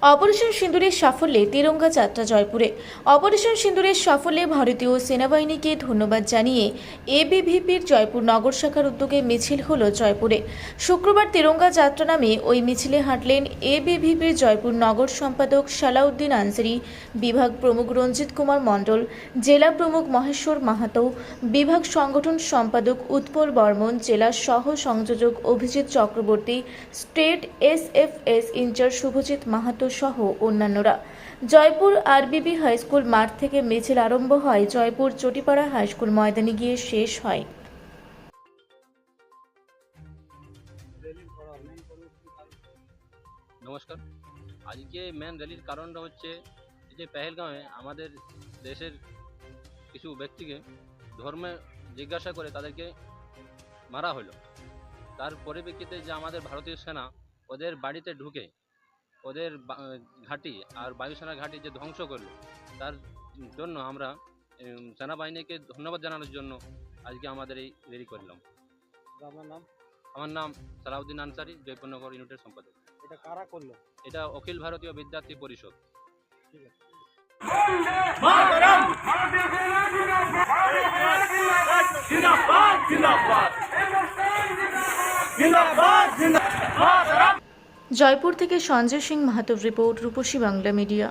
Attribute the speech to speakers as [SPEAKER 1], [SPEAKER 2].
[SPEAKER 1] Operation সিঁদুরের সাফল্যে তিরঙ্গা যাত্রা জয়পুরে। অপারেশন সিঁদুরের সাফল্যে ভারতীয় সেনাবাহিনীকে ধন্যবাদ জানিয়ে এবিভিপির জয়পুর নগর শাখার উদ্যোগে মিছিল হলো জয়পুরে। শুক্রবার তিরঙ্গা যাত্রা নামে ওই মিছিলে হাঁটলেন এবিভিপির জয়পুর নগর সম্পাদক সালাউদ্দিন আনসারি, বিভাগ প্রমুখ রঞ্জিত কুমার মণ্ডল, জেলা প্রমুখ মহেশ্বর মাহাতো, বিভাগ সংগঠন সম্পাদক উৎপল বর্মন, জেলা সহ সংযোজক অভিজিৎ চক্রবর্তী, স্টেট এসএফএস ইনচার্জ শুভজিৎ মাহাতো সহ অন্যান্যরা। জয়পুর আরবিবি হাইস্কুল মাঠ থেকে মিছিল আরম্ভ হয়, জয়পুর চটিপাড়া হাইস্কুল ময়দানে গিয়ে শেষ হয়।
[SPEAKER 2] নমস্কার। আজকে মেন র্যালির কারণটা হচ্ছে যে পেহেলগাঁওয়ে আমাদের দেশের কিছু ব্যক্তিকে ধর্মে জিজ্ঞাসা করে তাদেরকে মারা হলো। তার পরিপ্রেক্ষিতে যে আমাদের ভারতীয় সেনা ওদের বাড়িতে ঢুকে ওদের ঘাঁটি আর বায়ুসেনার ঘাঁটি যে ধ্বংস করলো, তার জন্য আমরা সেনাবাহিনীকে ধন্যবাদ জানানোর জন্য আজকে আমাদের এই র্যালি করলাম। আমার নাম সালাউদ্দিন আনসারি, জয়পুরনগর ইউনিটের সম্পাদক।
[SPEAKER 3] এটা কারা করলো?
[SPEAKER 2] এটা অখিল ভারতীয় বিদ্যার্থী পরিষদ।
[SPEAKER 3] ঠিক আছে।
[SPEAKER 1] জয়পুর থেকে সঞ্জয় সিং মাহাতোর রিপোর্ট, রূপসী বাংলা মিডিয়া।